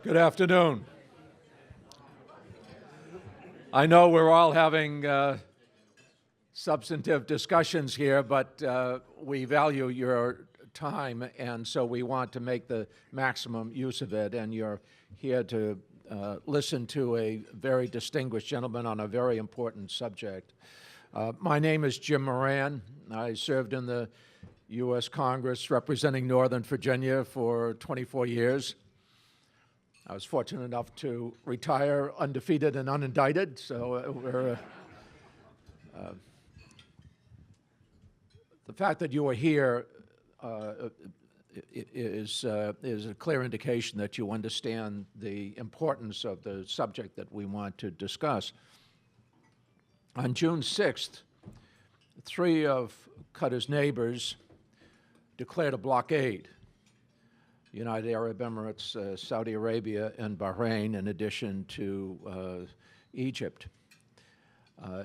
Good afternoon. I know we're all having substantive discussions here, but we value your time, and so we want to make the maximum use of it. And you're here to listen to a very distinguished gentleman on a very important subject. My name is Jim Moran. I served in the U.S. Congress representing Northern Virginia for 24 years. I was fortunate enough to retire undefeated and unindicted, so the fact that you are here is a clear indication that you understand the importance of the subject that we want to discuss. On June 6th, three of Qatar's neighbors declared a blockade: United Arab Emirates, Saudi Arabia, and Bahrain, in addition to Egypt.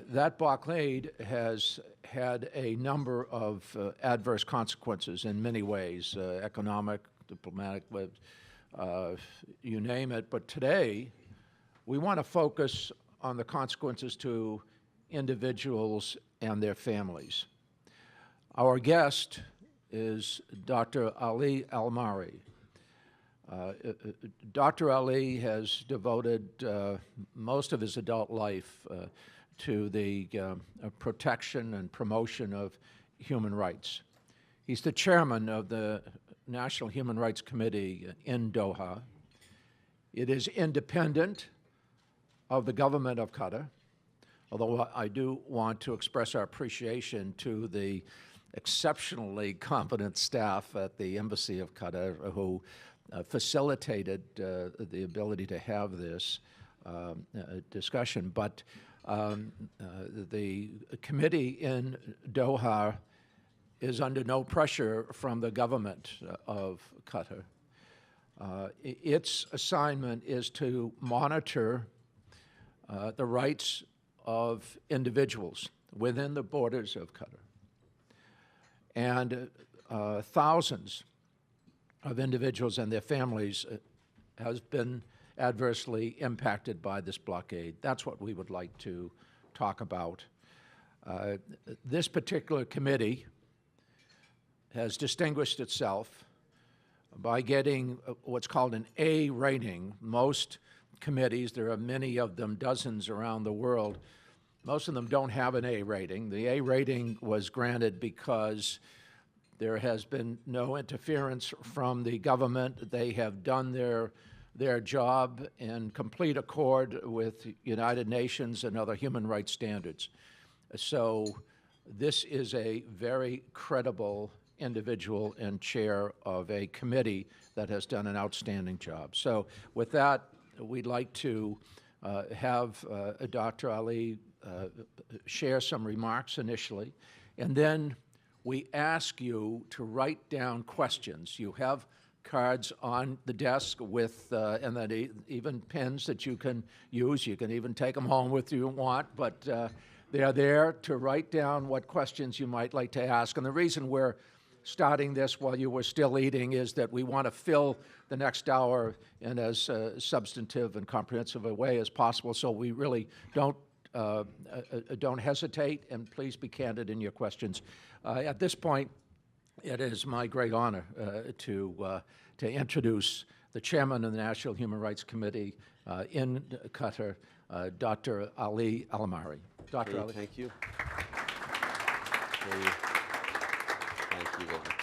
That blockade has had a number of adverse consequences in many ways, economic, diplomatic, you name it. But today, we want to focus on the consequences to individuals and their families. Our guest is Dr. Ali Al-Mari. Dr. Ali has devoted most of his adult life to the protection and promotion of human rights. He's the chairman of the National Human Rights Committee in Doha. It is independent of the government of Qatar, although I do want to express our appreciation to the exceptionally competent staff at the Embassy of Qatar who facilitated the ability to have this discussion. But the committee in Doha is under no pressure from the government of Qatar. Its assignment is to monitor the rights of individuals within the borders of Qatar. And thousands of individuals and their families has been adversely impacted by this blockade. That's what we would like to talk about. This particular committee has distinguished itself by getting what's called an A rating. Most committees, there are many of them, dozens around the world, most of them don't have an A rating. The A rating was granted because there has been no interference from the government. They have done their job in complete accord with United Nations and other human rights standards. So this is a very credible individual and chair of a committee that has done an outstanding job. So with that, we'd like to have Dr. Ali share some remarks initially, and then we ask you to write down questions. You have cards on the desk with, and then even pens that you can use. You can even take them home with you if you want, but they are there to write down what questions you might like to ask. And the reason we're starting this while you were still eating is that we want to fill the next hour in as substantive and comprehensive a way as possible, so we really don't hesitate, and please be candid in your questions. At this point, it is my great honor to introduce the chairman of the National Human Rights Committee in Qatar, Dr. Ali Al-Mari. Dr. Ali. Thank you. Thank you very much.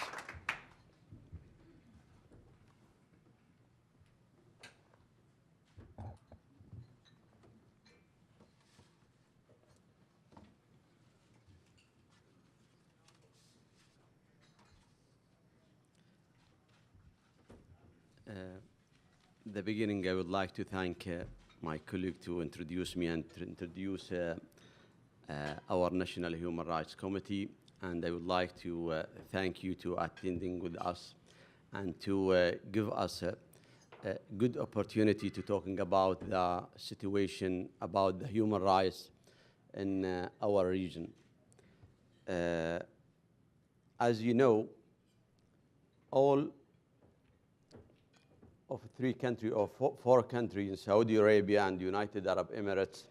The beginning, I would like to thank my colleague to introduce me and to introduce our National Human Rights Committee, and I would like to thank you to attending with us and to give us a good opportunity to talking about the situation about the human rights in our region. As you know, all of three countries or four countries, Saudi Arabia and United Arab Emirates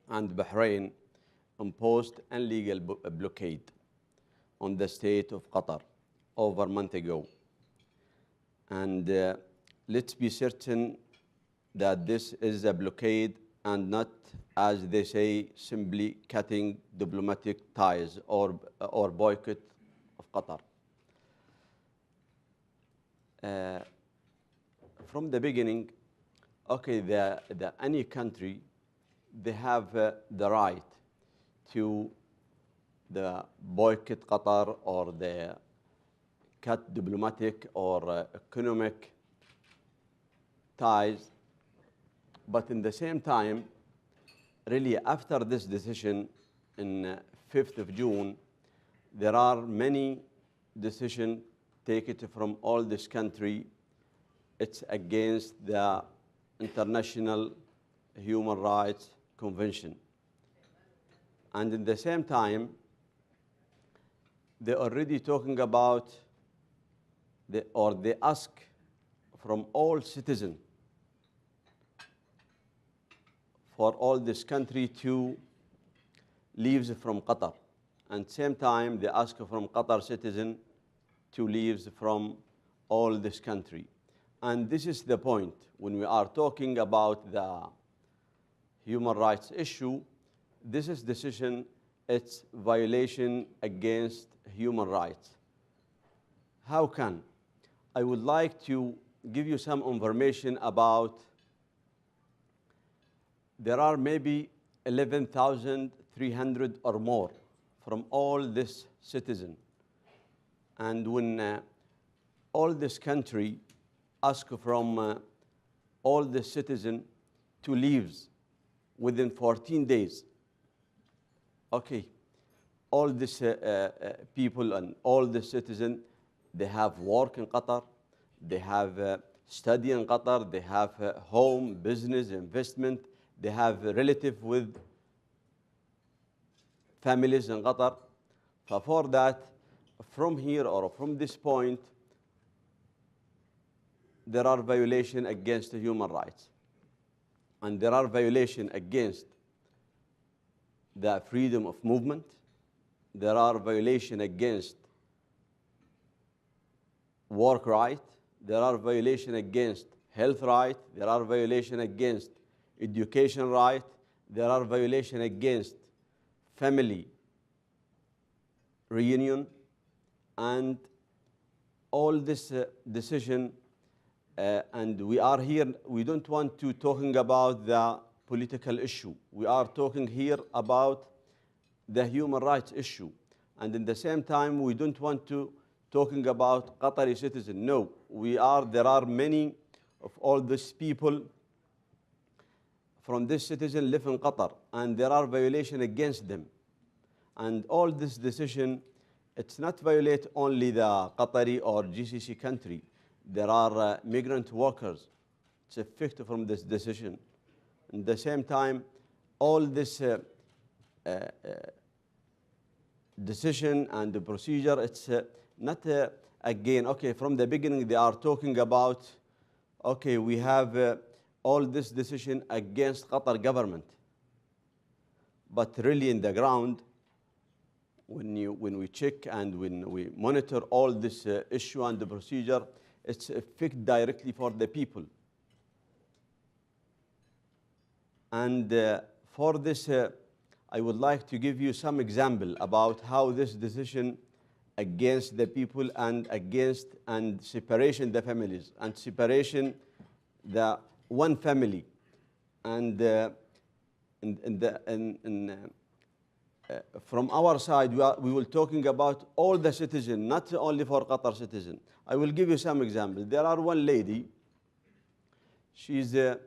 and Bahrain, imposed illegal blockade on the state of Qatar over a month ago. And let's be certain that this is a blockade and not, as they say, simply cutting diplomatic ties or boycott of Qatar. From the beginning, okay, any country, they have the right to the boycott Qatar or the cut diplomatic or economic ties. But in the same time, really after this decision in 5th of June, there are many decisions taken from all this country. It's against the International Human Rights Convention. And in the same time, they're already talking about, they ask from all citizens for all this country to leave from Qatar. And same time, they ask from Qatar citizen to leave from all this country. And this is the point. When we are talking about the human rights issue, this is decision, it's violation against human rights. How can? I would like to give you some information about, there are maybe 11,300 or more from all this citizen. And when all this country ask from all the citizen to leave within 14 days, okay, all these people and all the citizens, they have work in Qatar, they have study in Qatar, they have home, business, investment, they have relative with families in Qatar. So for that, from here or from this point, there are violations against the human rights. And there are violations against the freedom of movement. There are violations against work right. There are violations against health right. There are violations against education right. There are violations against family reunion. And all this decision, and we are here, we don't want to talking about the political issue. We are talking here about the human rights issue. And in the same time, we don't want to talking about Qatari citizens. No, there are many of all these people from this citizen live in Qatar, and there are violations against them. And all this decision, it's not violate only the Qatari or GCC country. There are migrant workers. It's affected from this decision. At the same time, all this decision and the procedure, it's not again, okay, from the beginning they are talking about, okay, we have all this decision against Qatar government. But really in the ground, when we check and when we monitor all this issue and the procedure, it's affect directly for the people. And for this, I would like to give you some example about how this decision against the people and against and separation the families and separation the one family. And from our side, we will talking about all the citizens, not only for Qatar citizens. I will give you some examples. There are one lady, she's a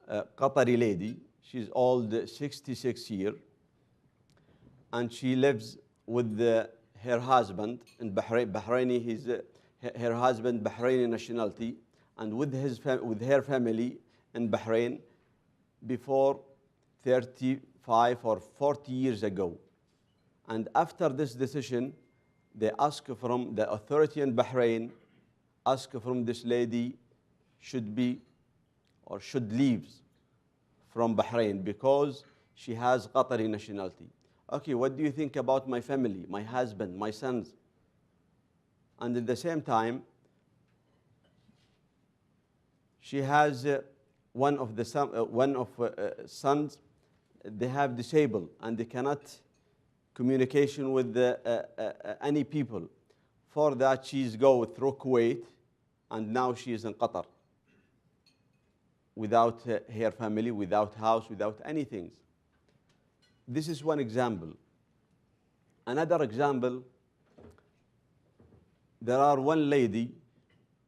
Qatari lady, she's old, 66 years, and she lives with her husband in Bahraini, her husband Bahraini nationality, and with her family in Bahrain before 35 or 40 years ago. And after this decision, they ask from the authority in Bahrain, ask from this lady should leave from Bahrain because she has Qatari nationality. Okay, what do you think about my family, my husband, my sons? And at the same time, she has one of sons, they have disabled and they cannot communication with any people. For that, she's go through Kuwait, and now she is in Qatar without her family, without house, without anything. This is one example. Another example, there are one lady,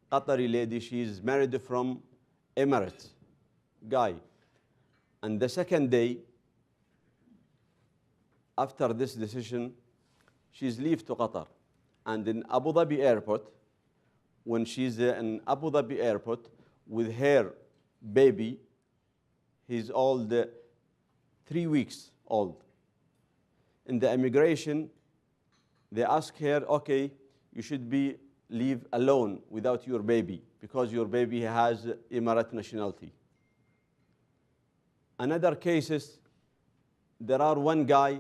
Qatari lady, she is married from Emirates guy. And the second day, after this decision, she's leave to Qatar. And in Abu Dhabi airport, when she's in Abu Dhabi airport with her baby, he's old, 3 weeks old. In the immigration, they ask her, okay, you should leave alone without your baby because your baby has Emirati nationality. Another cases, there are one guy,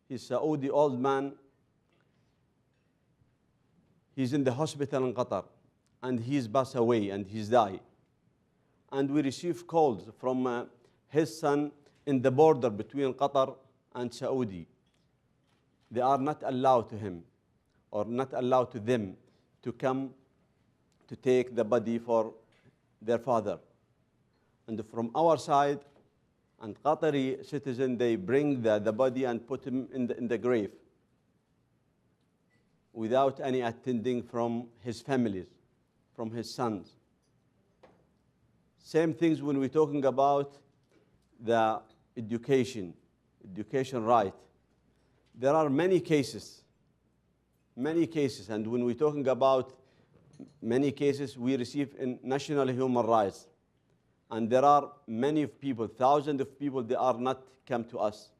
he's a Saudi old man, he's in the hospital in Qatar, and he's passed away and he's died. And we receive calls from his son in the border between Qatar and Saudi. They are not allowed to him or not allowed to them to come to take the body for their father. And from our side, and Qatari citizen, they bring the body and put him in the grave without any attending from his families, from his sons. Same things when we're talking about the education right. There are many cases, and when we're talking about many cases, we receive in national human rights. And there are many people, thousands of people, they are not come to us.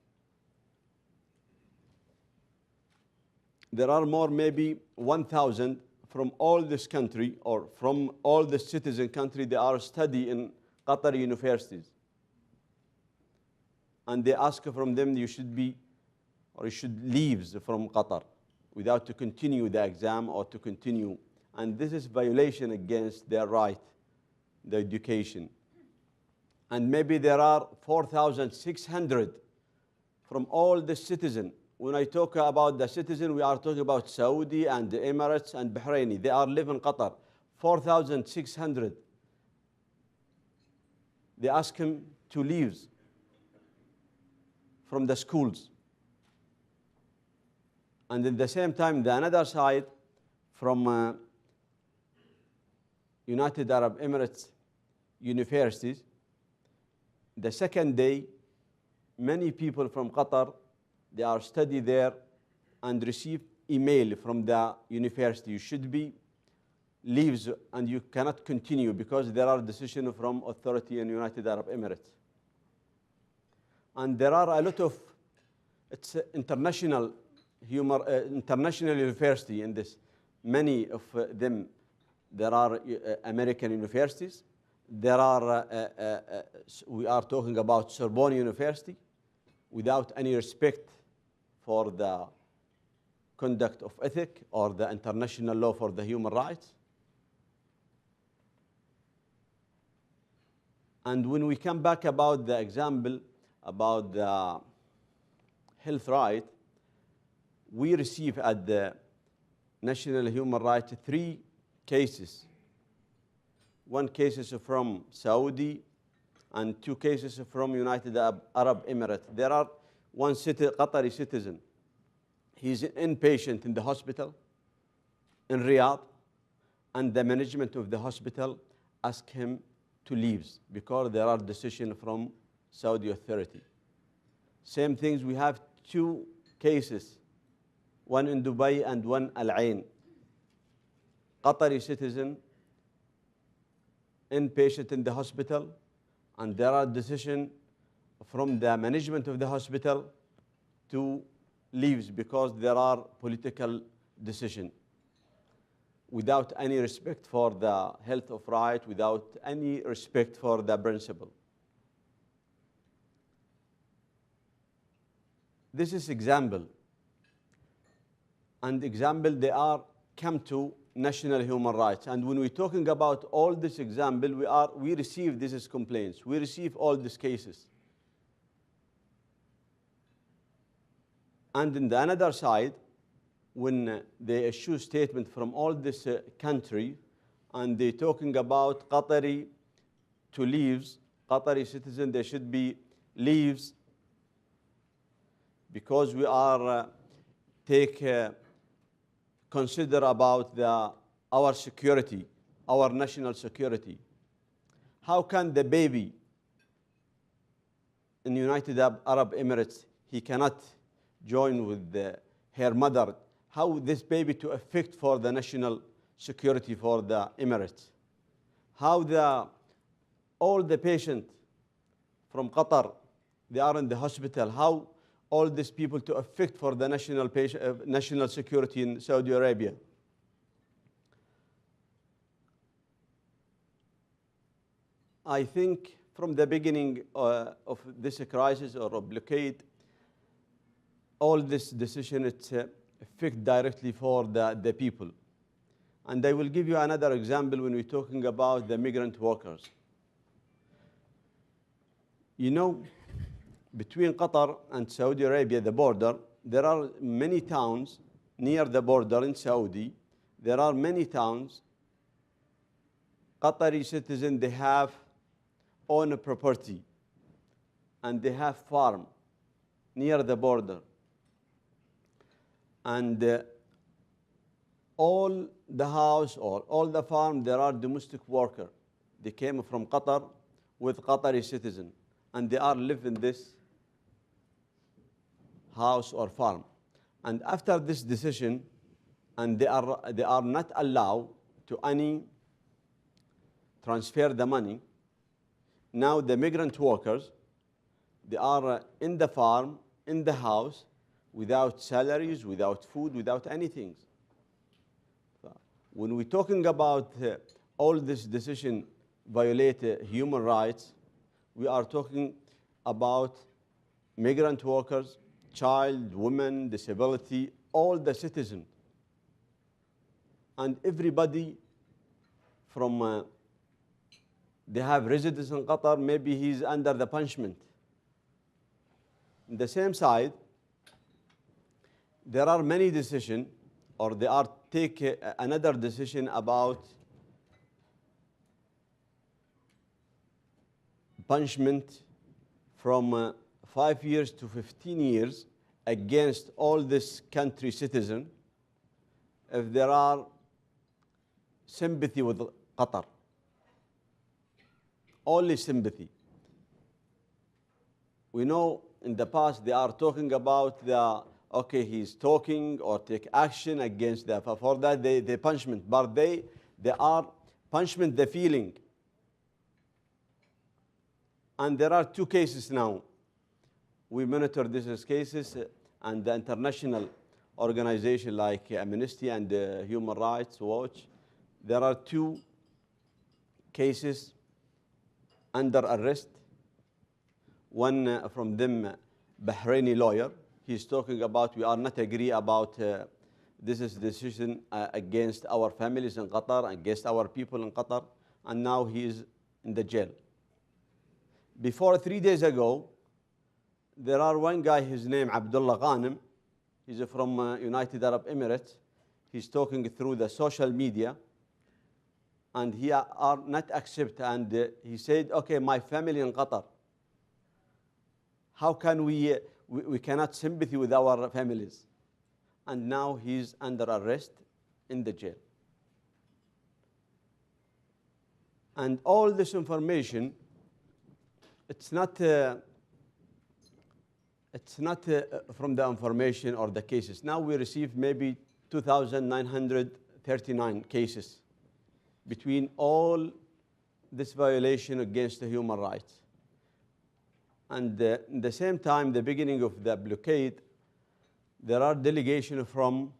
There are more, maybe 1,000 from all this country or from all the citizen country, they are study in Qatari universities. And they ask from them, you should leave from Qatar without to continue the exam or to continue. And this is violation against their right, the education. And maybe there are 4,600 from all the citizens. When I talk about the citizen, we are talking about Saudi and the Emirates and Bahraini. They are living in Qatar. 4,600. They ask him to leave from the schools. And at the same time, the another side from United Arab Emirates universities, the second day, many people from Qatar, they are study there and receive email from the university. You should be leaves and you cannot continue because there are decisions from authority in United Arab Emirates. And there are a lot of international university in this. Many of them, there are American universities. There are, we are talking about Sorbonne University, without any respect for the conduct of ethic or the international law for the human rights. And when we come back about the example about the health right, we receive at the National Human Rights 3 cases. One case is from Saudi and 2 cases from United Arab Emirates. There are one Qatari citizen. He's inpatient in the hospital in Riyadh, and the management of the hospital asked him to leave because there are decisions from Saudi authority. Same things, we have 2 cases, one in Dubai and one Al Ain. Qatari citizen, inpatient in the hospital, and there are decisions from the management of the hospital to leave because there are political decisions. without any respect for the health of right, without any respect for the principle. This is example. And example, they are come to national human rights. And when we're talking about all this example, we receive this as complaints. We receive all these cases. And in the another side, when they issue statement from all this country, and they're talking about Qatari to leaves, Qatari citizen, they should be leaves because we are consider about our security, our national security. How can the baby in United Arab Emirates, he cannot join with her mother? How this baby to affect for the national security for the Emirates? How all the patients from Qatar, they are in the hospital, how all these people to affect for the national security in Saudi Arabia? I think from the beginning of this crisis or blockade, all this decision affect directly for the people. And I will give you another example when we're talking about the migrant workers. You know, between Qatar and Saudi Arabia, the border, there are many towns near the border in Saudi. There are many towns, Qatari citizens, they have own property and they have farm near the border. And all the house or all the farm, there are domestic workers. They came from Qatar with Qatari citizen, and they are live in this house or farm. And after this decision, and they are not allowed to any transfer the money. Now the migrant workers, they are in the farm, in the house, without salaries, without food, without anything. When we're talking about all this decision violate human rights, we are talking about migrant workers, child, women, disability, all the citizens. And everybody from, they have residence in Qatar, maybe he's under the punishment. On the same side, there are many decisions, or they are take another decision about punishment from 5 years to 15 years against all this country citizen if there are sympathy with Qatar. Only sympathy. We know in the past they are talking about okay, he's talking or take action against for that they punishment, but they are punishment the feeling. And there are 2 cases now. We monitor these cases, and the international organization like Amnesty and Human Rights Watch, there are 2 cases under arrest. One from them, Bahraini lawyer, he's talking about we are not agree about this is decision against our families in Qatar, against our people in Qatar, and now he is in the jail. Before 3 days ago, there are one guy, his name Abdullah Ghanem, he's from United Arab Emirates. He's talking through the social media, and he are not accept, and he said, okay, my family in Qatar, how can we cannot sympathy with our families? And now he's under arrest in the jail. And all this information, it's not from the information or the cases. Now we receive maybe 2,939 cases between all this violation against the human rights. And at the same time, the beginning of the blockade, there are delegations from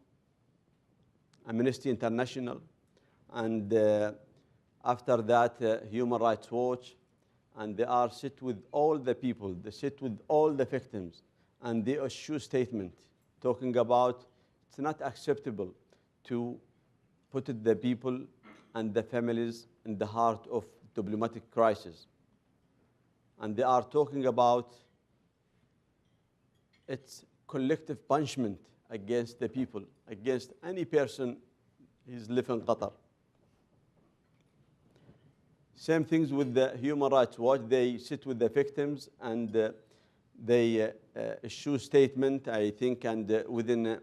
Amnesty International, And after that, Human Rights Watch, and they are sit with all the people, they sit with all the victims, and they issue statement talking about it's not acceptable to put the people and the families in the heart of diplomatic crisis. And they are talking about its collective punishment against the people, against any person who's living in Qatar. Same things with the Human Rights Watch. They sit with the victims and they issue statement, I think, and within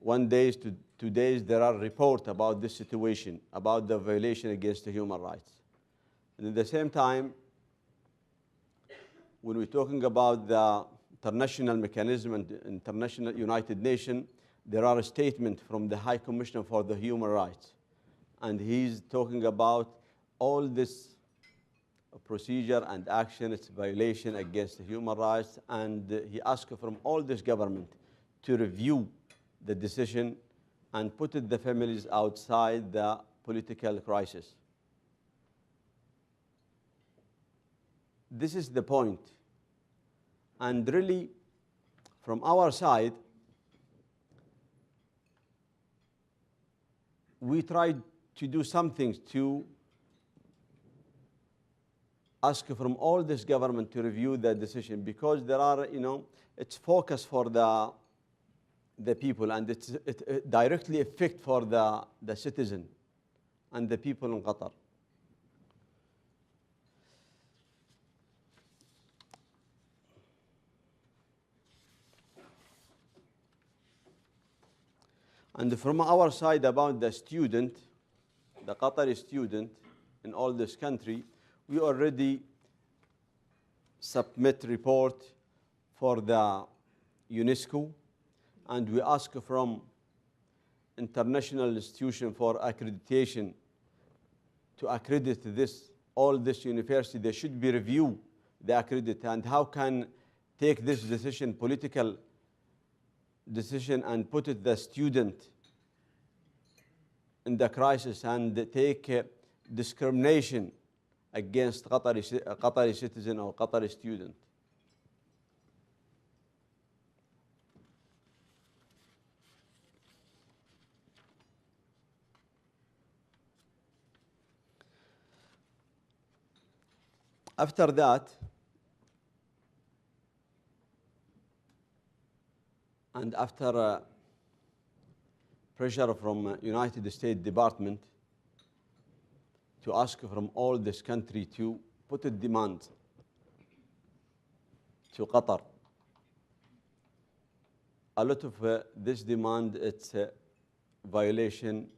1 day to 2 days, there are reports about this situation, about the violation against the human rights. And at the same time, when we're talking about the international mechanism and international United Nations, there are a statement from the High Commissioner for the Human Rights. And he's talking about all this procedure and action, its violation against the human rights, and he asked from all this government to review the decision and put the families outside the political crisis. This is the point. And really, from our side, we tried to do something to ask from all this government to review the decision, because there are, it's focus for the people, and it directly affect for the citizen and the people in Qatar. And from our side about the student, the Qatari student in all this country, we already submit report for the UNESCO, and we ask from international institution for accreditation to accredit all this university. They should be review the accredit, and how can take this decision, political decision, and put it the student in the crisis and take discrimination against Qatari citizen or Qatari student. After that, and after pressure from United States Department to ask from all this country to put a demand to Qatar. A lot of this demand, it's a violation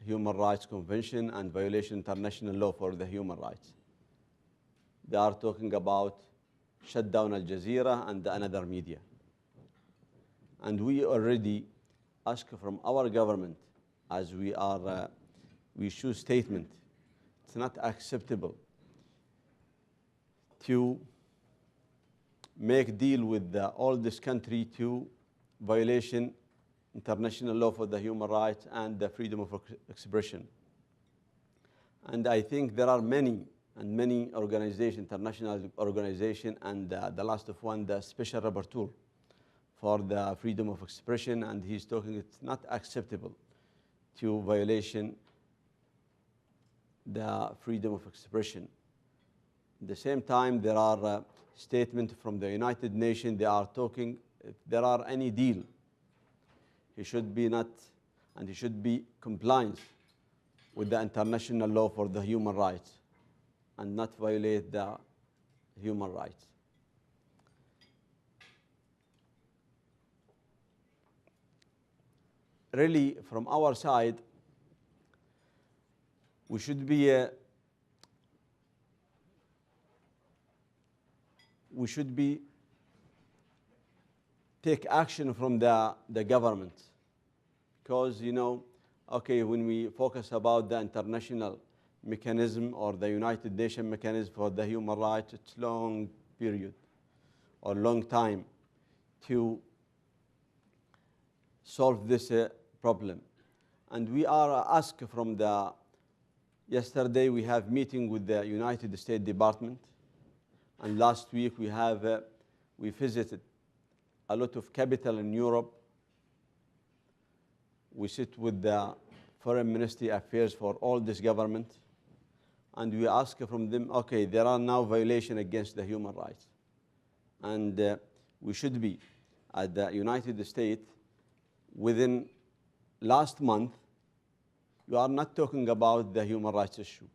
Human Rights Convention and violation international law for the human rights. They are talking about shut down Al Jazeera and another media. And we already ask from our government, as we issue statement, it's not acceptable to make deal with all this country to violation international law for the human rights and the freedom of expression. And I think there are many organizations, international organizations, and the last of one, the Special Rapporteur for the freedom of expression, and he's talking it's not acceptable to violation the freedom of expression. At the same time, there are statements from the United Nations. They are talking, if there are any deal, he should be compliant with the international law for the human rights and not violate the human rights. Really, from our side, we should be take action from the government, because okay, when we focus about the international mechanism or the United Nations mechanism for the human rights, it's long period or long time to solve this problem. And we are asked from the Yesterday we have meeting with the United States Department, and last week we visited a lot of capital in Europe. We sit with the Foreign Ministry Affairs for all this government, and we ask from them, okay, there are now violations against the human rights, and we should be at the United States within last month. You are not talking about the human rights issue,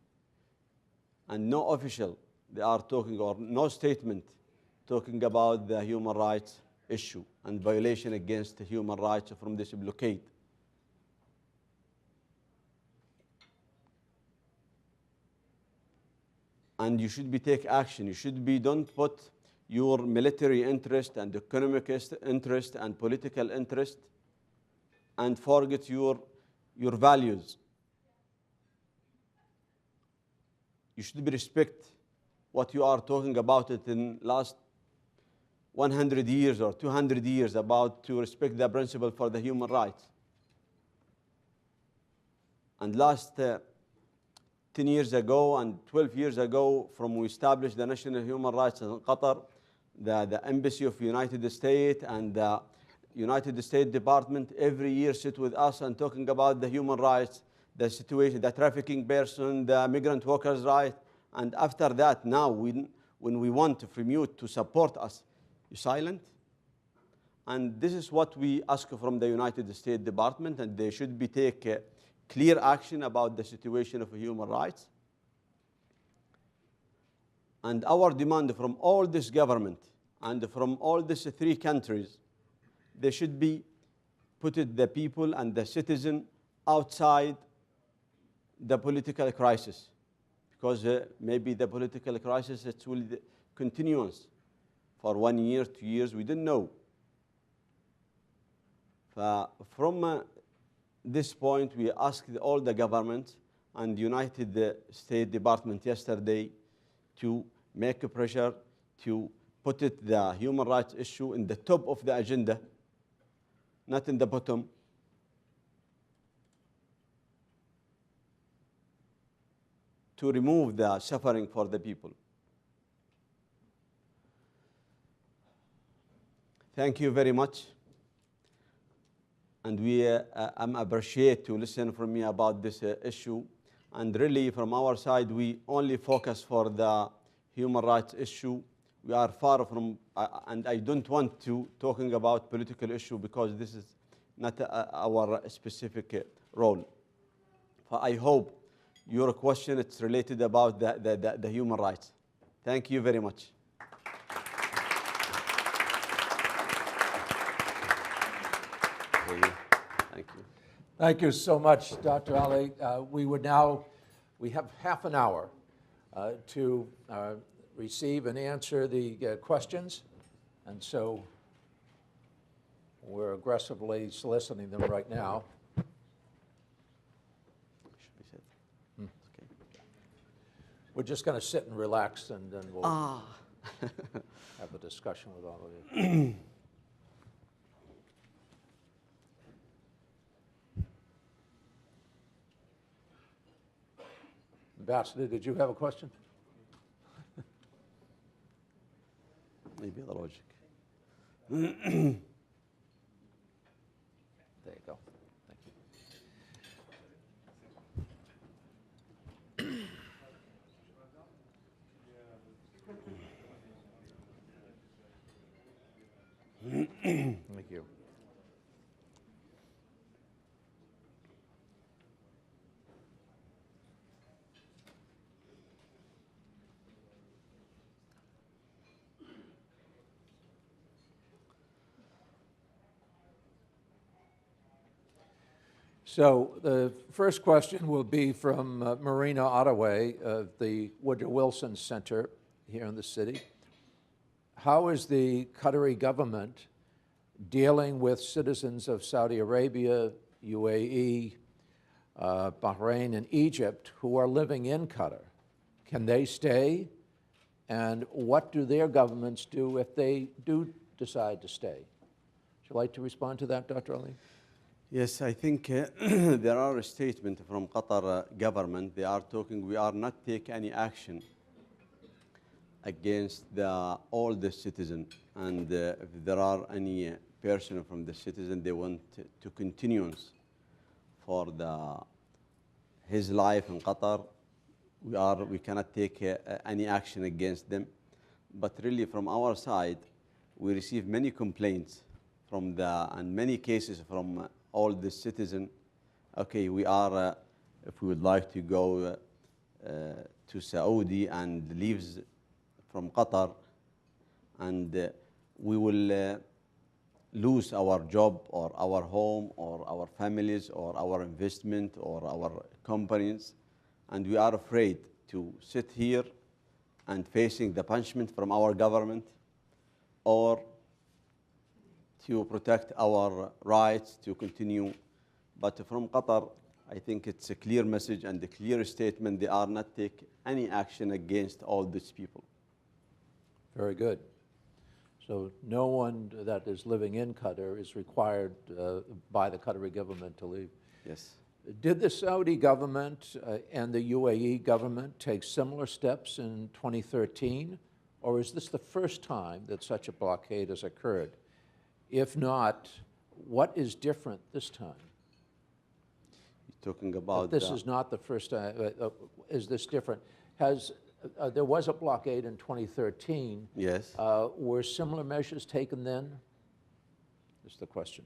and no official they are talking, or no statement talking about the human rights issue and violation against human rights from this blockade. And you should take action. You should don't put your military interest and economic interest and political interest and forget your values. You should respect what you are talking about it in last 100 years or 200 years about to respect the principle for the human rights. And last 10 years ago and 12 years ago, from we established the National Human Rights in Qatar, the Embassy of the United States and the United States Department every year sit with us and talking about the human rights, the situation, the trafficking person, the migrant workers' rights. And after that, now when we want from you to support us, you're silent. And this is what we ask from the United States Department, and they should take clear action about the situation of human rights. And our demand from all this government and from all these 3 countries, they should put the people and the citizen outside the political crisis, because maybe the political crisis it will continue for 1 year, 2 years, we don't know. From this point, we asked all the governments and the United States Department yesterday to make a pressure to put the human rights issue in the top of the agenda, not in the bottom. To remove the suffering for the people. Thank you very much. And I'm appreciate to listen from me about this issue. And really, from our side, we only focus for the human rights issue. We are far from, and I don't want to talking about political issue because this is not our specific role. I hope your question is related about the human rights. Thank you very much. Thank you. Thank you so much, Dr. Ali. We have half an hour to receive and answer the questions, and so we're aggressively soliciting them right now. We're just going to sit and relax, and then we'll have a discussion with all of you. Ambassador, did you have a question? Maybe the logic. There you go. Thank you. Thank you. So the first question will be from Marina Ottaway of the Woodrow Wilson Center here in the city. How is the Qatari government dealing with citizens of Saudi Arabia, UAE, Bahrain, and Egypt who are living in Qatar? Can they stay? And what do their governments do if they do decide to stay? Would you like to respond to that, Dr. Ali? Yes, I think there are a statement from Qatar government. They are talking, we are not take any action against all the citizen, and if there are any person from the citizen they want to continuance for his life in Qatar, we cannot take any action against them. But really, from our side, we receive many complaints from and many cases from all the citizen. Okay, we are if we would like to go to Saudi and leaves from Qatar, and we will lose our job or our home or our families or our investment or our companies, and we are afraid to sit here and facing the punishment from our government, or to protect our rights to continue. But from Qatar, I think it's a clear message and a clear statement. They are not take any action against all these people. Very good. So no one that is living in Qatar is required by the Qatari government to leave. Yes. Did the Saudi government and the UAE government take similar steps in 2013, or is this the first time that such a blockade has occurred? If not, what is different this time? You're talking about This is not the first time. Is this different? There was a blockade in 2013. Yes. Were similar measures taken then? Is the question.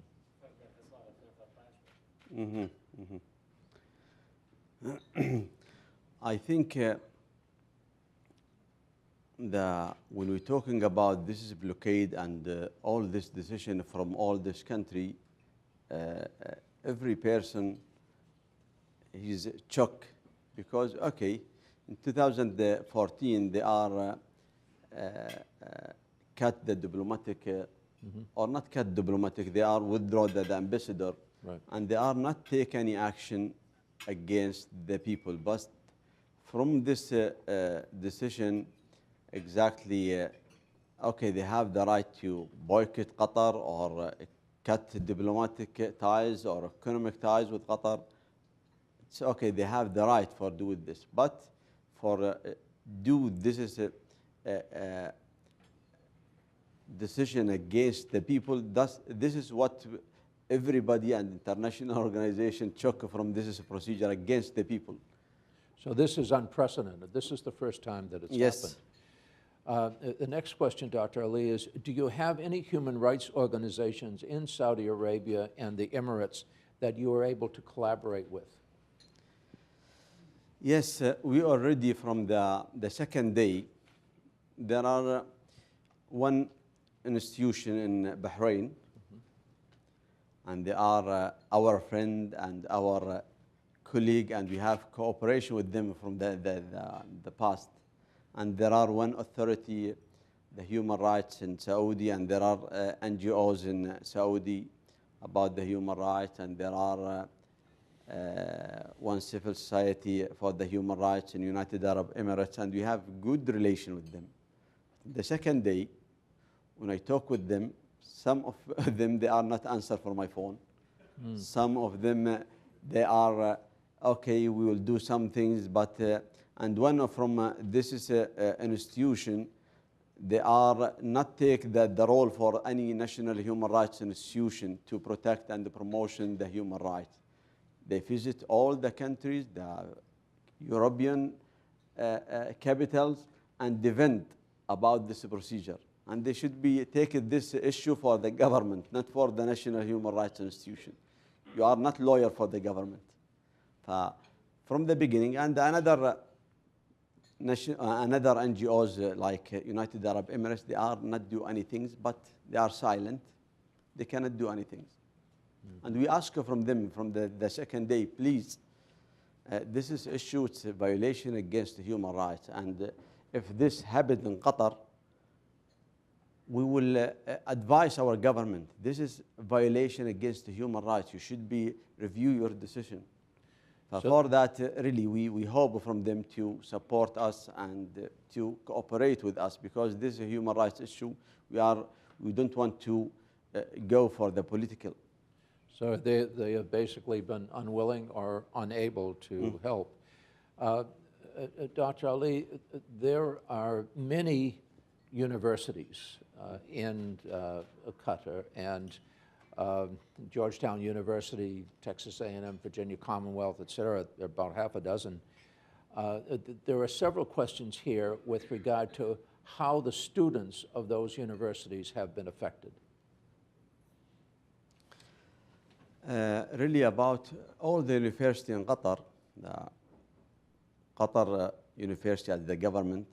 Mm-hmm. Mm-hmm. I think when we're talking about this is blockade and all this decision from all this country, every person is shocked because, okay, in 2014 they are cut the diplomatic, or not cut diplomatic, they are withdraw the ambassador, right, and they are not take any action against the people. But from this decision, exactly, okay, they have the right to boycott Qatar or cut diplomatic ties or economic ties with Qatar. It's okay, they have the right for doing this. But for this is a decision against the people. This is what everybody and international organization took from this procedure against the people. So this is unprecedented. This is the first time that it's Yes. happened. The next question, Dr. Ali, is do you have any human rights organizations in Saudi Arabia and the Emirates that you are able to collaborate with? Yes, we already from the second day, there are one institution in Bahrain, and they are our friend and our colleague, and we have cooperation with them from the past. And there are one authority, the human rights in Saudi, and there are NGOs in Saudi about the human rights, and there are one civil society for the human rights in United Arab Emirates, and we have good relation with them. The second day, when I talk with them, some of them, they are not answer for my phone. Some of them, they are, okay, we will do some things, but, and one from this is an institution, they are not take the role for any national human rights institution to protect and promotion the human rights. They visit all the countries, the European capitals, and defend about this procedure. And they should be taking this issue for the government, not for the national human rights institution. You are not lawyer for the government. From the beginning, and another NGOs like United Arab Emirates, they are not do anything, but they are silent. They cannot do anything. And we ask from them from the second day, please, this is issue, it's a violation against human rights. And if this happened in Qatar, we will advise our government. This is a violation against human rights. You should review your decision. For that, really, we hope from them to support us and to cooperate with us, because this is a human rights issue. We don't want to go for the political. So they have basically been unwilling or unable to help. Dr. Ali, there are many universities in Qatar, and Georgetown University, Texas A&M, Virginia Commonwealth, et cetera, there are about half a dozen. There are several questions here with regard to how the students of those universities have been affected. Really about all the university in Qatar, the Qatar University as the government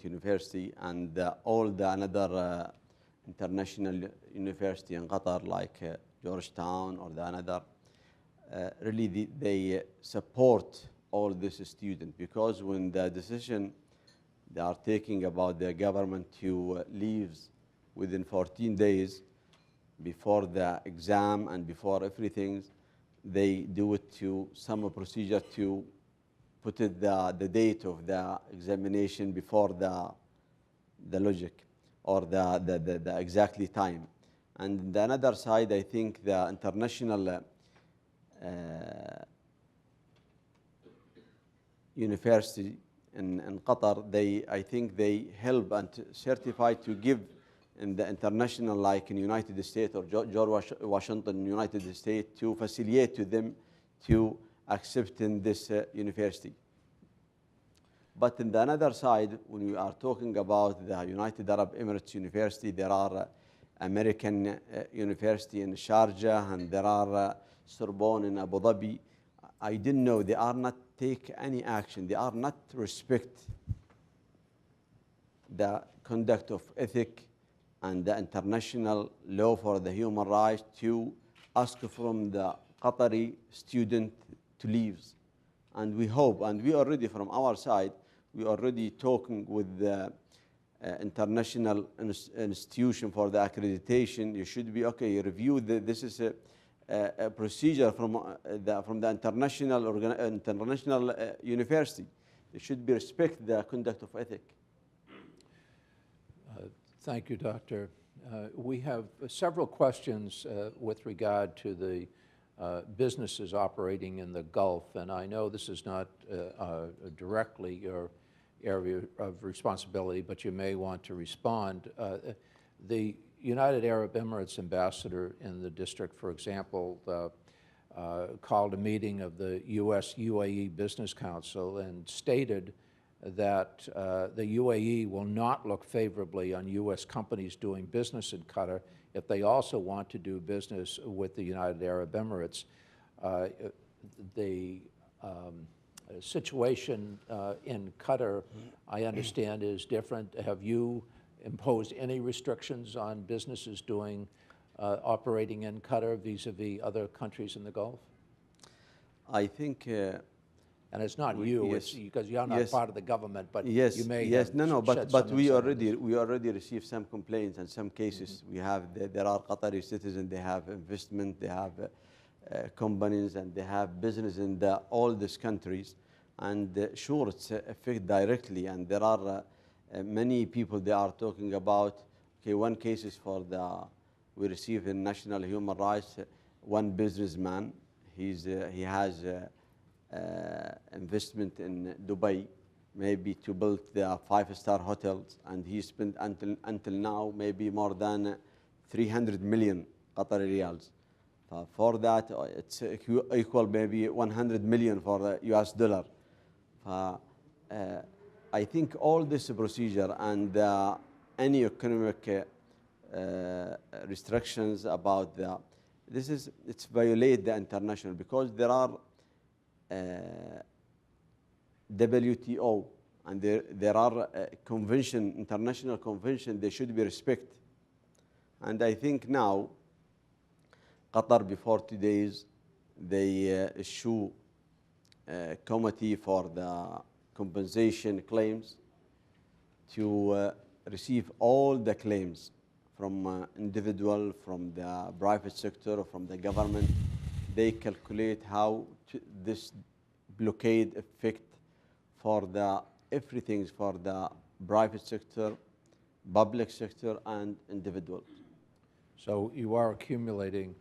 university, and all the another international university in Qatar like Georgetown or the another, really they support all these students, because when the decision they are taking about the government to leave within 14 days before the exam and before everything, they do it to some procedure to put it the date of the examination before the logic or the exactly time. And the another side, I think the international university in Qatar, I think they help and certify to give in the international, like in United States or George Washington, United States, to facilitate to them to accept in this university. But in the another side, when we are talking about the United Arab Emirates University, there are American University in Sharjah, and there are Sorbonne in Abu Dhabi. I didn't know they are not take any action. They are not respect the conduct of ethic and the international law for the human rights to ask from the Qatari student to leave. And we hope, and we already from our side, we already talking with the international institution for the accreditation. You should be okay. Review this is a procedure from the international university. They should be respect the conduct of ethic. Thank you, Doctor. We have several questions with regard to the businesses operating in the Gulf, and I know this is not directly your area of responsibility, but you may want to respond. The United Arab Emirates ambassador in the district, for example, called a meeting of the U.S.-UAE Business Council and stated that the UAE will not look favorably on U.S. companies doing business in Qatar if they also want to do business with the United Arab Emirates. The situation in Qatar, I understand, is different. Have you imposed any restrictions on businesses doing operating in Qatar vis-a-vis other countries in the Gulf? I think. And it's not you, yes, it's because you're not part of the government, but yes, you may yes, have but we already received some complaints and some cases. We have there are Qatari citizens, they have investment, they have companies, and they have business in all these countries, and sure, it's affect directly. And there are many people they are talking about. Okay, one case is for we received in national human rights. One businessman, he has. Investment in Dubai, maybe to build the 5-star hotels, and he spent until now maybe more than 300 million Qatari riyals. For that, it's equal maybe 100 million for the US dollar. I think all this procedure and any economic restrictions about it's violate the international, because there are WTO, and there are convention, international convention, they should be respected. And I think now, Qatar before 2 days, they issue a committee for the compensation claims to receive all the claims from individual, from the private sector, from the government. They calculate how this blockade affect for everything for the private sector, public sector, and individuals. So you are accumulating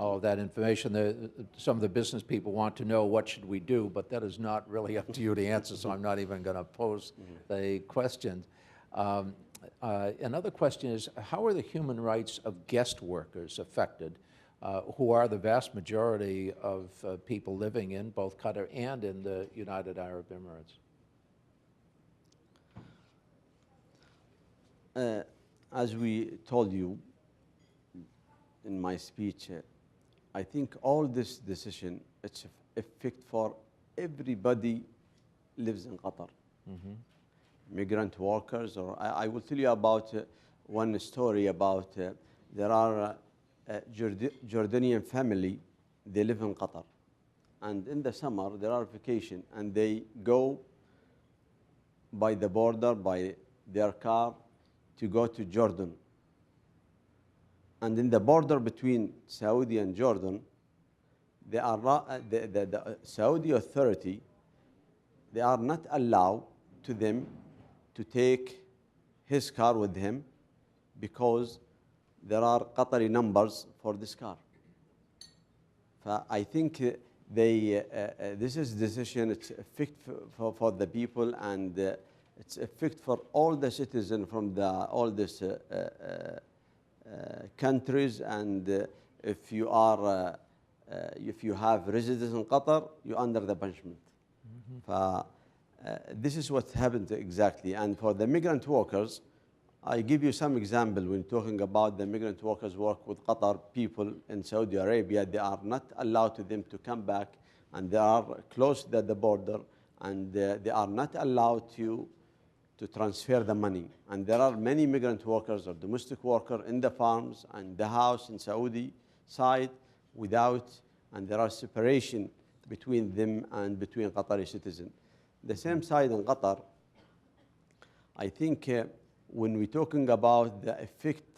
all of that information. Some of the business people want to know what should we do, but that is not really up to you to answer, so I'm not even going to pose the question. Another question is, how are the human rights of guest workers affected, who are the vast majority of people living in both Qatar and in the United Arab Emirates? As we told you in my speech, I think all this decision, it's effect for everybody lives in Qatar. Migrant workers, or I will tell you about one story about there are a Jordanian family, they live in Qatar. And in the summer, there are vacation, and they go by the border, by their car, to go to Jordan. And in the border between Saudi and Jordan, they are the Saudi authority, they are not allowed to them to take his car with him because there are Qatari numbers for this car. I think this is decision, it's effect for the people, and it's effect for all the citizens from all these countries. And if you have residence in Qatar, you're under the punishment. This is what happened exactly. And for the migrant workers, I give you some example. When talking about the migrant workers work with Qatar people in Saudi Arabia, they are not allowed to them to come back, and they are close to the border, and they are not allowed to transfer the money. And there are many migrant workers or domestic workers in the farms and the house in Saudi side and there are separation between them and between Qatari citizens. The same side in Qatar, I think when we're talking about the effect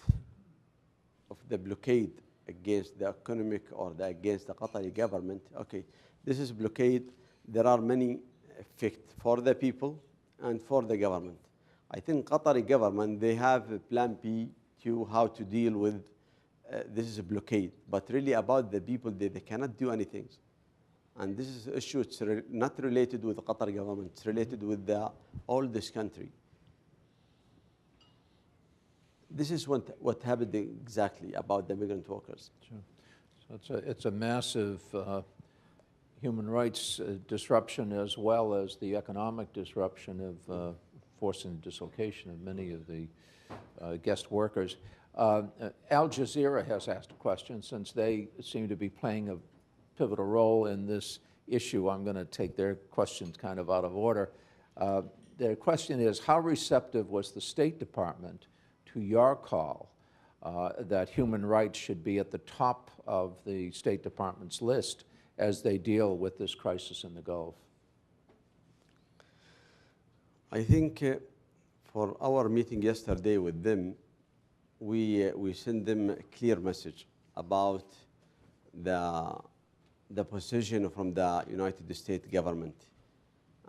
of the blockade against the economic or against the Qatari government, okay, this is blockade. There are many effects for the people and for the government. I think Qatari government, they have a plan B to how to deal with this is a blockade. But really about the people, they cannot do anything. And this is an issue, it's not related with the Qatari government, it's related with all this country. This is what happened exactly about the migrant workers. Sure. So it's a massive human rights disruption, as well as the economic disruption of forcing the dislocation of many of the guest workers. Al Jazeera has asked a question. Since they seem to be playing a pivotal role in this issue, I'm going to take their questions kind of out of order. Their question is, how receptive was the State Department to your call that human rights should be at the top of the State Department's list as they deal with this crisis in the Gulf? I think for our meeting yesterday with them, we sent them a clear message about the position from the United States government.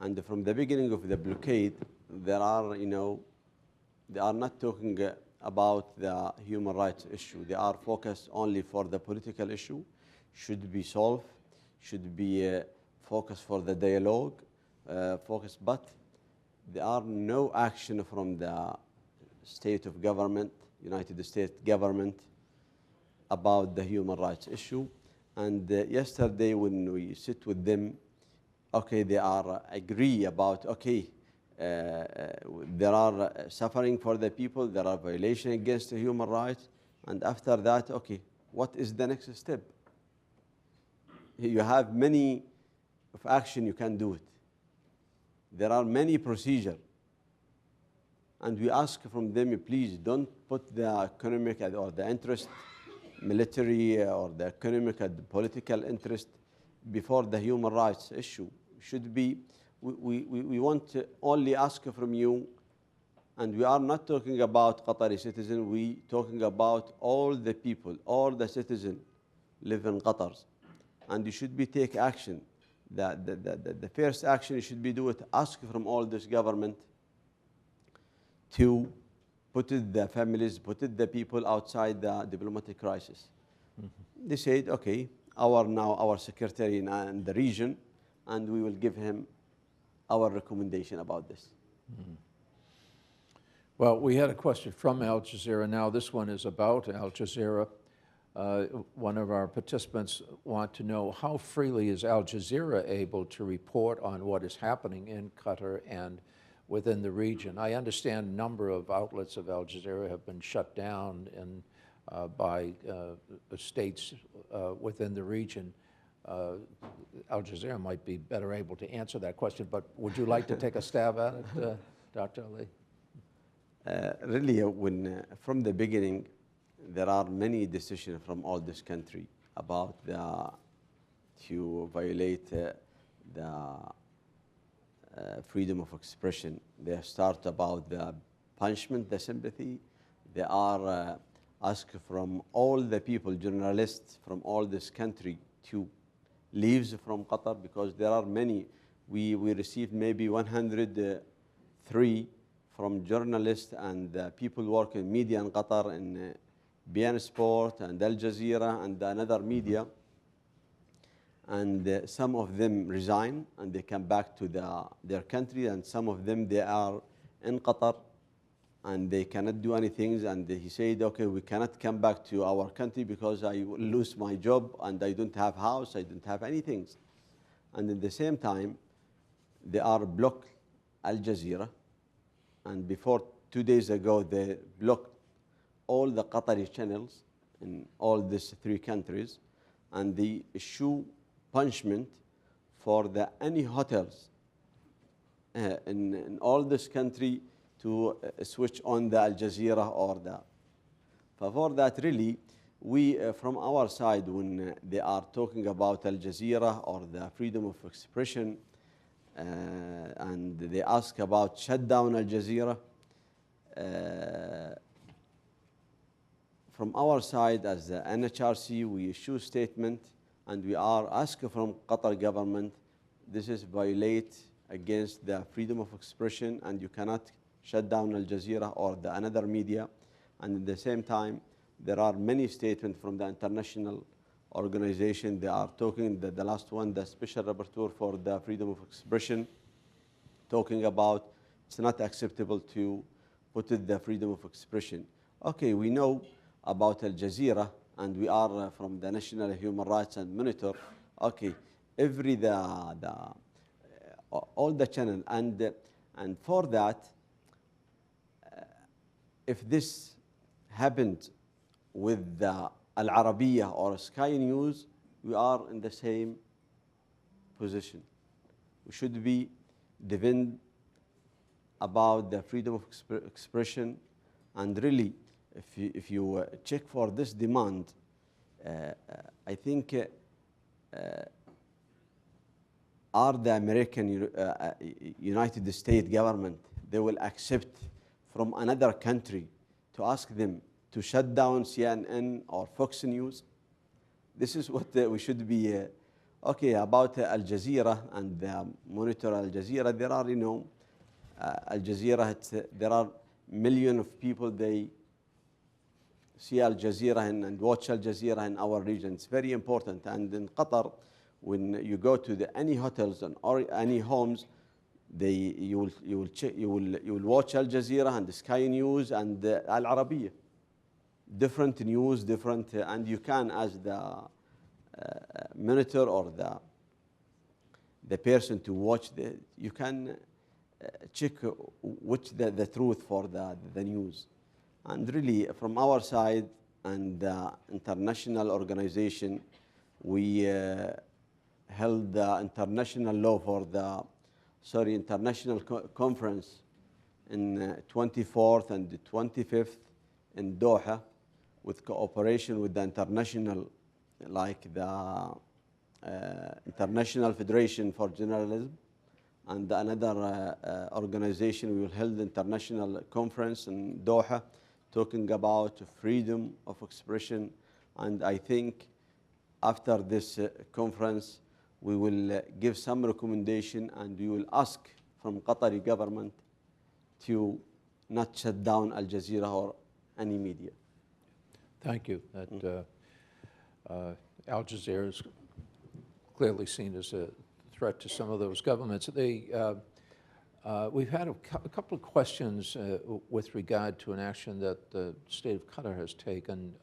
And from the beginning of the blockade, they are not talking about the human rights issue. They are focused only for the political issue, should be solved, should be focused for the dialogue, but there are no action from the state of government, United States government, about the human rights issue. And yesterday when we sit with them, okay, they are agree about, okay, there are suffering for the people, there are violations against the human rights, and after that, okay, what is the next step? You have many of action you can do it. There are many procedures. And we ask from them, please don't put the economic or the interest, military or the economic and the political interest before the human rights issue. Should be, we want to only ask from you, and we are not talking about Qatari citizens, we talking about all the people, all the citizens live in Qatar. And you should be take action. The first action you should be do it, ask from all this government to put the families, put the people outside the diplomatic crisis. They said, okay, our secretary in the region, and we will give him our recommendation about this. Well, we had a question from Al Jazeera. Now this one is about Al Jazeera. One of our participants want to know how freely is Al Jazeera able to report on what is happening in Qatar and within the region. I understand a number of outlets of Al Jazeera have been shut down by states within the region. Al Jazeera might be better able to answer that question, but would you like to take a stab at it, Dr. Ali? Really, from the beginning, there are many decisions from all this country about to violate the freedom of expression. They start about the punishment, the sympathy. They are asked from all the people, journalists from all this country, to leave from Qatar, because there are many. We received maybe 103 from journalists and people working in media in Qatar, in BN Sport and Al Jazeera and another media. And some of them resign and they come back to their country, and some of them, they are in Qatar and they cannot do anything. And he said, okay, we cannot come back to our country because I will lose my job and I don't have house, I don't have anything. And at the same time, they are blocked Al Jazeera. And before 2 days ago, they blocked all the Qatari channels in all these 3 countries, and they issue punishment for any hotels in all this country to switch on the Al Jazeera or the. For that, really, we from our side, when they are talking about Al Jazeera or the freedom of expression, and they ask about shut down Al Jazeera, from our side as the NHRC, we issue statement and we are asking from Qatar government, this is violate against the freedom of expression and you cannot shut down Al Jazeera or the another media. And at the same time, there are many statements from the international organization. They are talking, the last one, the Special Rapporteur for the Freedom of Expression, talking about it's not acceptable to put it the freedom of expression. Okay, we know about Al Jazeera, and we are from the National Human Rights and Monitor. Okay, all the channel, and for that, if this happened with the Al Arabiya or Sky News, we are in the same position. We should be defend about the freedom of expression, and really, if you check for this demand, I think are the American United States government, they will accept from another country to ask them to shut down CNN or Fox News? This is what we should be. Okay, about Al Jazeera and the Monitor Al Jazeera, there are, Al Jazeera, there are millions of people, they see Al Jazeera and watch Al Jazeera in our region. It's very important. And in Qatar, when you go to any hotels or any homes, you will watch Al Jazeera and Sky News and Al Arabiya. Different news, and you can, as the monitor or the person to watch you can check which the truth for the news. And really, from our side and the international organization, we held the international law for international conference in 24th and 25th in Doha, with cooperation with the international, like the International Federation for Journalism and another organization. We will hold the international conference in Doha, talking about freedom of expression. And I think after this conference, we will give some recommendation and we will ask from Qatari government to not shut down Al Jazeera or any media. Thank you. Al Jazeera is clearly seen as a threat to some of those governments. We've had a couple of questions with regard to an action that the state of Qatar has taken.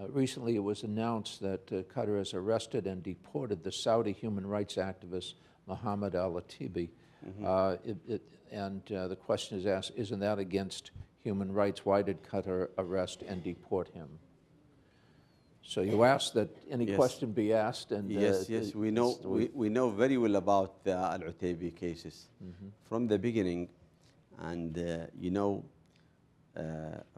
Recently, it was announced that Qatar has arrested and deported the Saudi human rights activist Mohammed al-Atibi. The question is asked, isn't that against human rights? Why did Qatar arrest and deport him? So you asked that any question be asked, and yes, we know very well about the Al-Utaibi cases from the beginning, and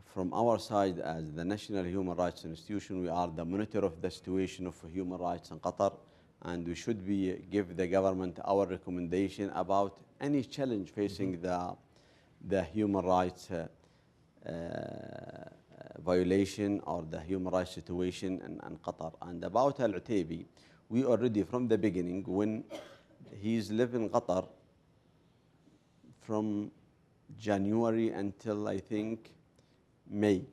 from our side as the National Human Rights Institution, we are the monitor of the situation of human rights in Qatar, and we should give the government our recommendation about any challenge facing the human rights violation or the human rights situation in Qatar. And about Al-Utaibi, we already from the beginning, when he's lived in Qatar from January until I think May,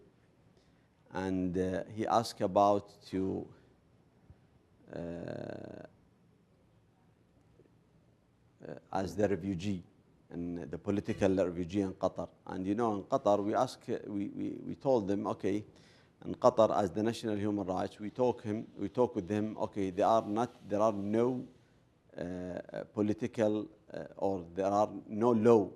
and he asked about to as the refugee and the political refugee in Qatar. And in Qatar we told them, okay, in Qatar as the national human rights, we talk with them, okay, there are no political or there are no law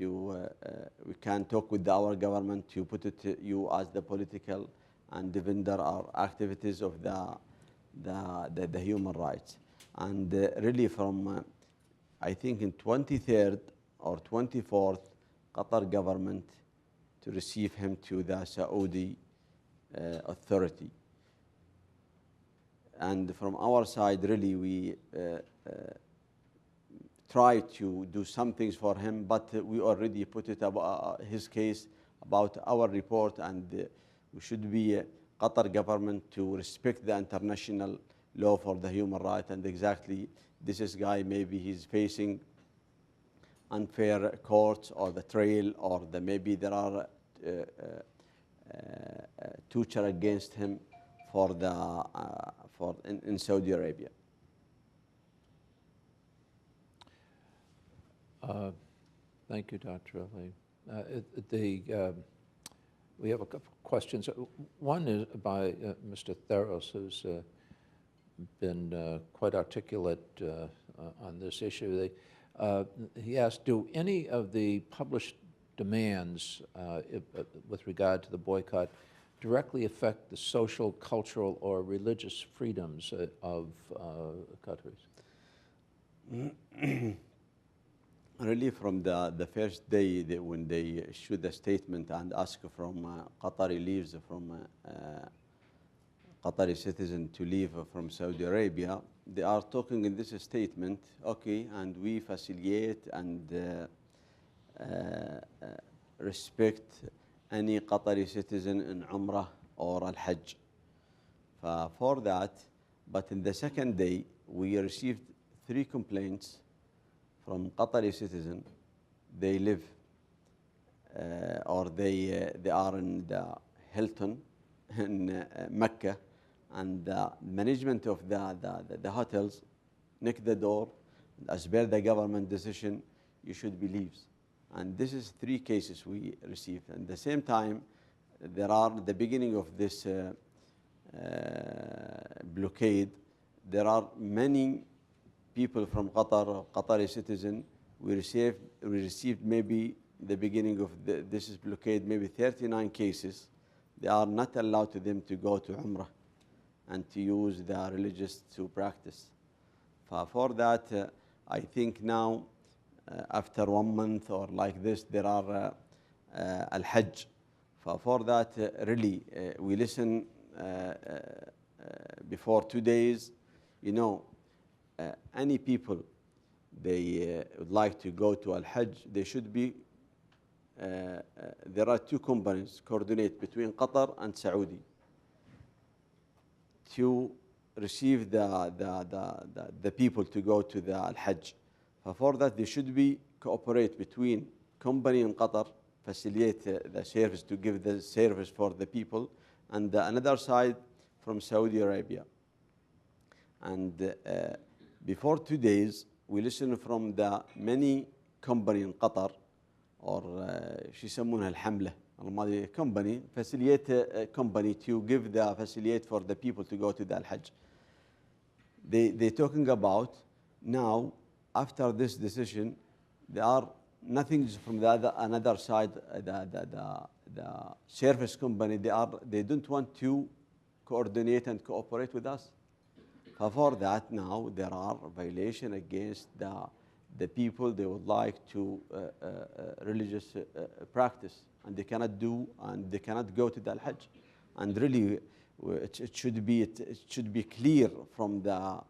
we can talk with our government to put you as the political and defender or activities of the human rights. And really from I think in 23rd or 24th, Qatar government to receive him to the Saudi authority. And from our side, really, we try to do some things for him, but we already put it about his case about our report, and we should be Qatar government to respect the international law for the human rights. And exactly, this guy, maybe he's facing unfair courts or the trial, or maybe there are torture against him in Saudi Arabia. Thank you, Dr. Ali. We have a couple of questions. One is by Mr. Theros, who's been quite articulate on this issue. He asked, do any of the published demands with regard to the boycott directly affect the social, cultural, or religious freedoms of Qataris? Really, from the first day when they issued the statement and asked from Qatari leaves from Qatari citizen to leave from Saudi Arabia, they are talking in this statement, okay, and we facilitate and respect any Qatari citizen in Umrah or Al-Hajj. For that, but in the second day, we received 3 complaints from Qatari citizen. They live or they are in the Hilton in Mecca, and the management of the hotels knock the door. As per the government decision, you should be leaves. And this is 3 cases we received. At the same time, there are the beginning of this blockade. There are many people from Qatar, Qatari citizen. We received maybe the beginning of this blockade, maybe 39 cases. They are not allowed to them to go to Umrah and to use the religious to practice. For that, I think now, after 1 month or like this, there are Al-Hajj. For that, really, we listen before 2 days, any people, they would like to go to Al-Hajj, they should be, there are 2 companies coordinate between Qatar and Saudi to receive the people to go to the Al-Hajj. For that, they should be cooperate between company in Qatar, facilitate the service to give the service for the people, and another side from Saudi Arabia. And before 2 days, we listened from the many company in Qatar, or شو يسمونها الحملة الماضية, company, facilitate company to give the facilitate for the people to go to the Hajj. They're talking about now, after this decision, there are nothing from the another side, the service company, they don't want to coordinate and cooperate with us. For that now, there are violations against the people they would like to religious practice, and they cannot do, and they cannot go to the Hajj. And really, it should be clear from the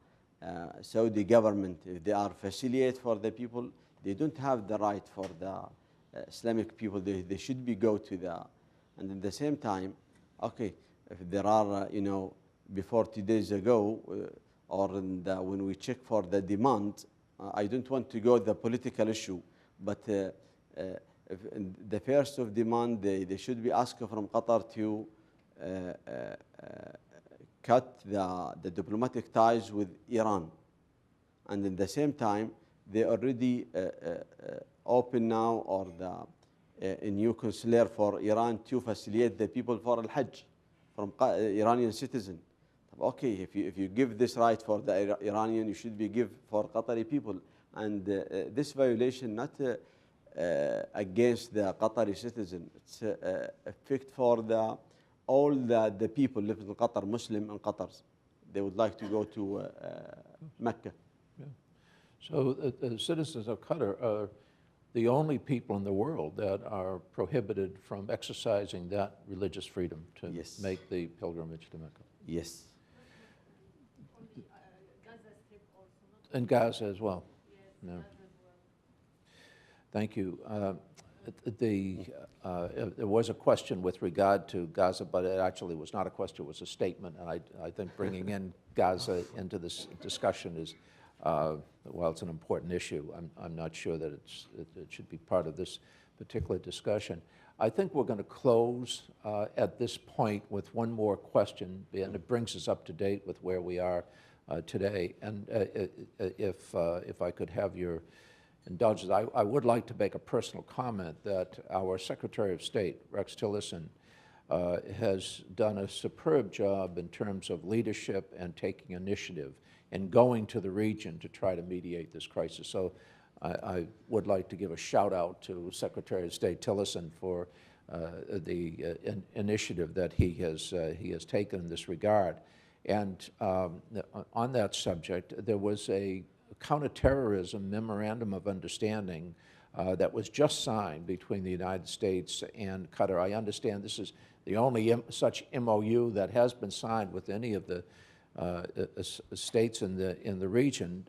Saudi government, if they are facilitate for the people, they don't have the right for the Islamic people. They should be go to the, and at the same time, okay, if there are, before 2 days ago, or when we check for the demand, I don't want to go the political issue, but if the first of demand, they should be asked from Qatar to cut the diplomatic ties with Iran. And at the same time, they already open now, or a new consular for Iran to facilitate the people for Al-Hajj from Iranian citizen. Okay, if you give this right for the Iranian, you should be give for Qatari people. And this violation not against the Qatari citizen, it's effect for all the people living in Qatar, Muslim in Qatar. They would like to go to Mecca. Yeah. So the citizens of Qatar are the only people in the world that are prohibited from exercising that religious freedom to Yes. make the pilgrimage to Mecca. Yes. And Gaza as well. No. Thank you. There was a question with regard to Gaza, but it actually was not a question, it was a statement. And I think bringing in Gaza into this discussion is, well, it's an important issue. I'm not sure that it should be part of this particular discussion. I think we're going to close at this point with one more question, and it brings us up to date with where we are today. And if I could have your indulgence, I would like to make a personal comment that our Secretary of State, Rex Tillerson, has done a superb job in terms of leadership and taking initiative and going to the region to try to mediate this crisis. So I would like to give a shout out to Secretary of State Tillerson for the initiative that he has taken in this regard. And on that subject, there was a counterterrorism memorandum of understanding that was just signed between the United States and Qatar. I understand this is the only such MOU that has been signed with any of the states in the region.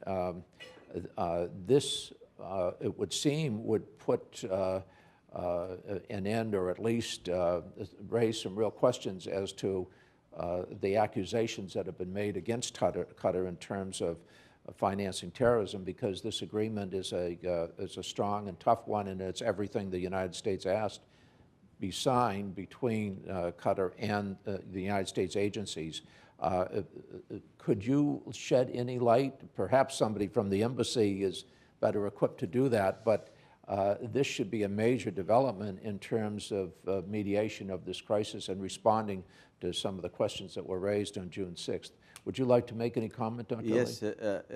This, it would seem, would put an end, or at least raise some real questions as to the accusations that have been made against Qatar in terms of financing terrorism, because this agreement is a strong and tough one, and it's everything the United States asked be signed between Qatar and the United States agencies. Could you shed any light? Perhaps somebody from the embassy is better equipped to do that, but this should be a major development in terms of mediation of this crisis and responding to some of the questions that were raised on June 6th. Would you like to make any comment, Dr. Yes,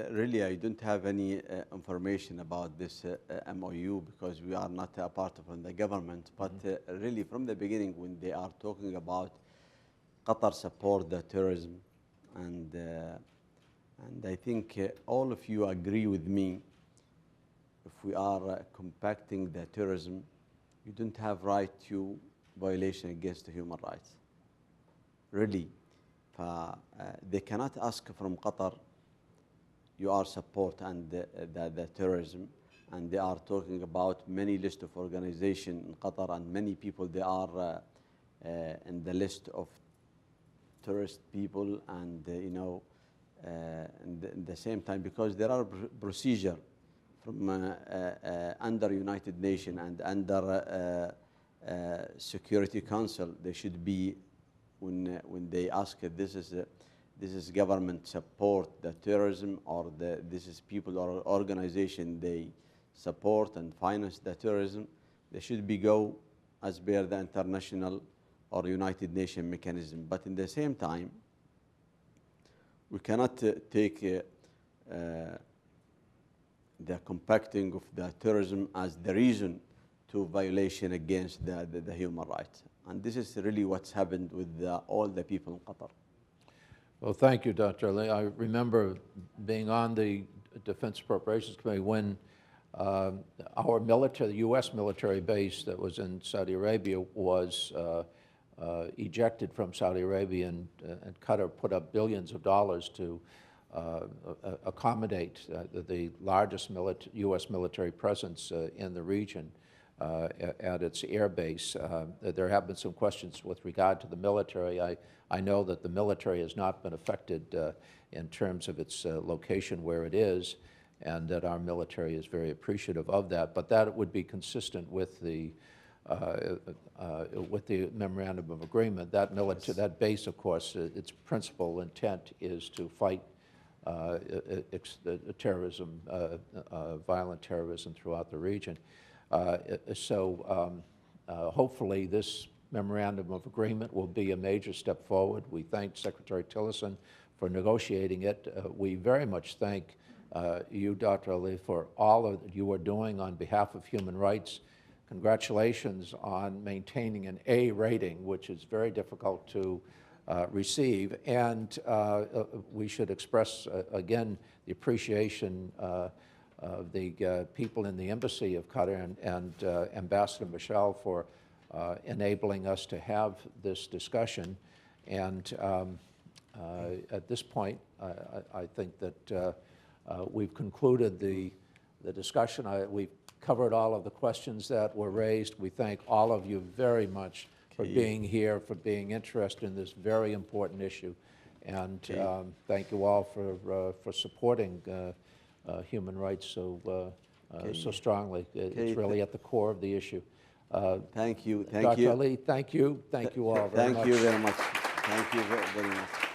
really, I don't have any information about this MOU because we are not a part of the government. But really, from the beginning, when they are talking about Qatar support the terrorism, and I think all of you agree with me, if we are compacting the terrorism, you don't have right to violation against the human rights. Really. They cannot ask from Qatar, you are support and the terrorism, and they are talking about many list of organizations in Qatar, and many people, they are in the list of terrorist people, and in the same time, because there are procedure from under United Nations and under Security Council, they should be when they ask this is government support the terrorism, or this is people or organization they support and finance the terrorism, they should be go as per the international or United Nations mechanism. But in the same time, we cannot take the compacting of the terrorism as the reason to violation against the human rights. And this is really what's happened with all the people in Qatar. Well, thank you, Dr. Ali. I remember being on the Defense Appropriations Committee when our military, the U.S. military base that was in Saudi Arabia was ejected from Saudi Arabia, and Qatar put up billions of dollars to accommodate the largest U.S. military presence in the region at its air base. There have been some questions with regard to the military. I know that the military has not been affected in terms of its location where it is, and that our military is very appreciative of that. But that would be consistent with the memorandum of agreement. That military, that base, of course, its principal intent is to fight terrorism, violent terrorism throughout the region. Hopefully this memorandum of agreement will be a major step forward. We thank Secretary Tillerson for negotiating it. We very much thank you, Dr. Ali, for all that you are doing on behalf of human rights. Congratulations on maintaining an A rating, which is very difficult to receive. And we should express, again, the appreciation of the people in the Embassy of Qatar and Ambassador Michel for enabling us to have this discussion. And at this point, I think that we've concluded the discussion. We've covered all of the questions that were raised. We thank all of you very much for being here, for being interested in this very important issue. And thank you all for supporting human rights so strongly. It's really at the core of the issue. Thank you. Dr. Ali, thank you. Thank you all very much. Thank you very much. Thank you very much.